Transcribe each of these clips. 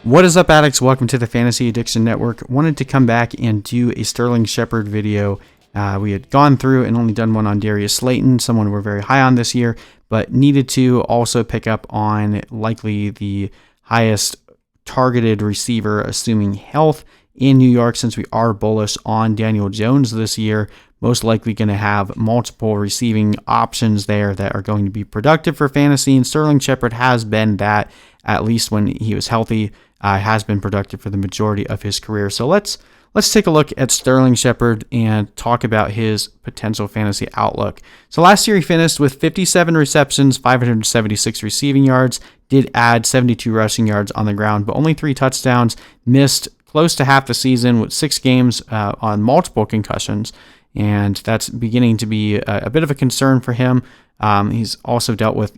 What is up, addicts? Welcome to the Fantasy Addiction Network. Wanted to come back and do a Sterling Shepard video. We had gone through and only done one on Darius Slayton, someone we're very high on this year, but needed to also pick up on likely the highest targeted receiver, assuming health in New York, since we are bullish on Daniel Jones this year. Most likely going to have multiple receiving options there that are going to be productive for fantasy, and Sterling Shepard has been that, at least when he was healthy, has been productive for the majority of his career. So let's take a look at Sterling Shepard and talk about his potential fantasy outlook. So last year he finished with 57 receptions, 576 receiving yards, did add 72 rushing yards on the ground, but only 3 touchdowns, missed close to half the season with 6 games on multiple concussions, and that's beginning to be a bit of a concern for him. He's also dealt with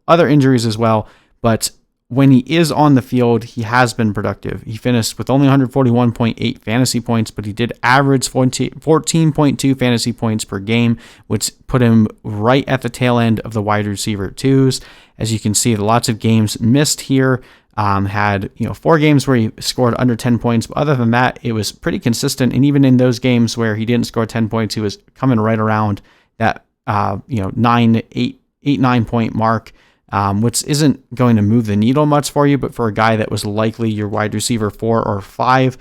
other injuries as well, but when he is on the field, he has been productive. He finished with only 141.8 fantasy points, but he did average 14.2 fantasy points per game, which put him right at the tail end of the wide receiver twos. As you can see, lots of games missed here. Had 4 games where he scored under 10 points, but other than that, it was pretty consistent. And even in those games where he didn't score 10 points, he was coming right around that 9 point mark. Which isn't going to move the needle much for you, but for a guy that was likely your wide receiver 4 or 5,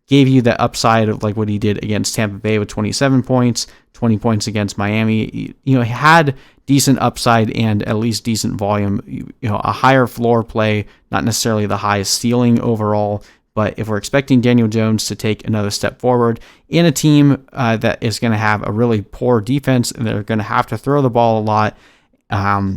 gave you the upside of like what he did against Tampa Bay with 27 points, 20 points against Miami. He had decent upside and at least decent volume, a higher floor play, not necessarily the highest ceiling overall. But if we're expecting Daniel Jones to take another step forward in a team that is going to have a really poor defense and they're going to have to throw the ball a lot,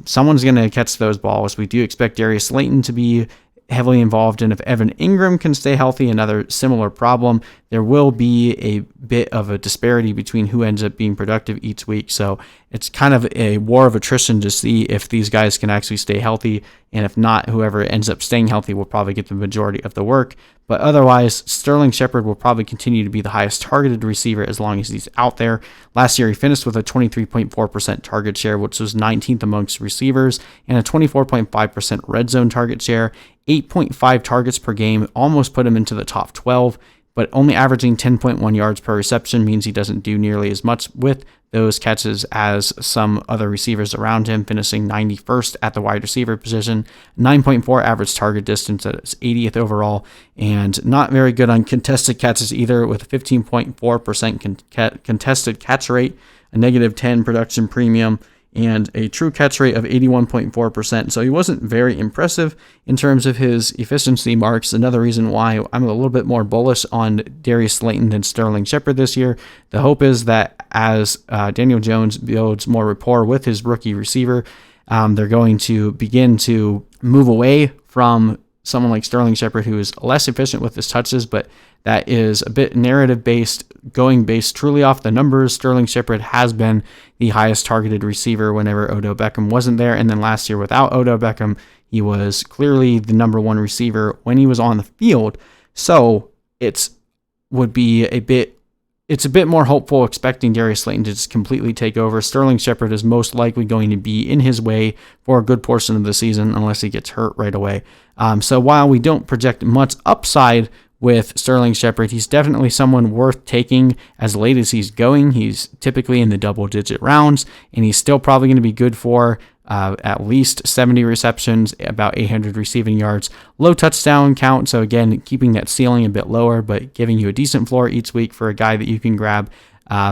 someone's going to catch those balls. We do expect Darius Slayton to be heavily involved, and if Evan Ingram can stay healthy, another similar problem, there will be a bit of a disparity between who ends up being productive each week. So it's kind of a war of attrition to see if these guys can actually stay healthy, and if not, whoever ends up staying healthy will probably get the majority of the work. But otherwise, Sterling Shepard will probably continue to be the highest targeted receiver as long as he's out there. Last year, he finished with a 23.4% target share, which was 19th amongst receivers, and a 24.5% red zone target share. 8.5 targets per game almost put him into the top 12, but only averaging 10.1 yards per reception means he doesn't do nearly as much with those catches as some other receivers around him, finishing 91st at the wide receiver position, 9.4 average target distance, that's 80th overall, and not very good on contested catches either, with a 15.4% contested catch rate, a negative 10 production premium, and a true catch rate of 81.4%. So he wasn't very impressive in terms of his efficiency marks. Another reason why I'm a little bit more bullish on Darius Slayton than Sterling Shepard this year. The hope is that as Daniel Jones builds more rapport with his rookie receiver, they're going to begin to move away from someone like Sterling Shepard, who is less efficient with his touches, but that is a bit narrative-based, going based truly off the numbers. Sterling Shepard has been the highest targeted receiver whenever Odell Beckham wasn't there, and then last year without Odell Beckham, he was clearly the number 1 receiver when he was on the field. So it's a bit more hopeful expecting Darius Slayton to just completely take over. Sterling Shepard is most likely going to be in his way for a good portion of the season unless he gets hurt right away. So while we don't project much upside with Sterling Shepard, he's definitely someone worth taking as late as he's going. He's typically in the double-digit rounds, and he's still probably going to be good for at least 70 receptions, about 800 receiving yards, low touchdown count. So again, keeping that ceiling a bit lower, but giving you a decent floor each week for a guy that you can grab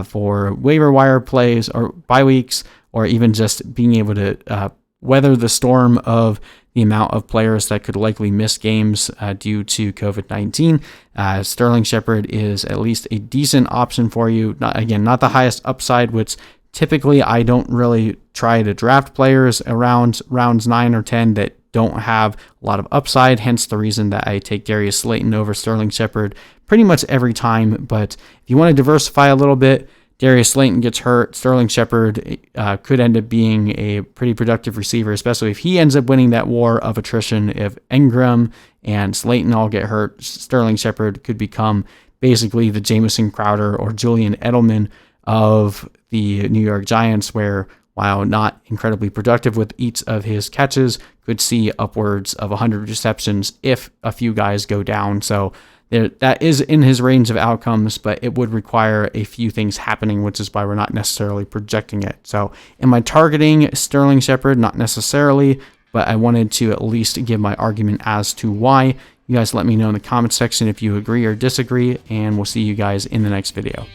for waiver wire plays or bye weeks, or even just being able to weather the storm of the amount of players that could likely miss games due to COVID-19. Sterling Shepard is at least a decent option for you. Not the highest upside, which typically I don't really try to draft players around rounds 9 or 10 that don't have a lot of upside, hence the reason that I take Darius Slayton over Sterling Shepard pretty much every time. But if you want to diversify a little bit, Darius Slayton gets hurt, Sterling Shepard could end up being a pretty productive receiver, especially if he ends up winning that war of attrition. If Ingram and Slayton all get hurt, Sterling Shepard could become basically the Jamison Crowder or Julian Edelman of the New York Giants, where while not incredibly productive with each of his catches, could see upwards of 100 receptions if a few guys go down. So that is in his range of outcomes, but it would require a few things happening, which is why we're not necessarily projecting it. So am I targeting Sterling Shepard? Not necessarily, but I wanted to at least give my argument as to why. You guys let me know in the comment section if you agree or disagree, and we'll see you guys in the next video.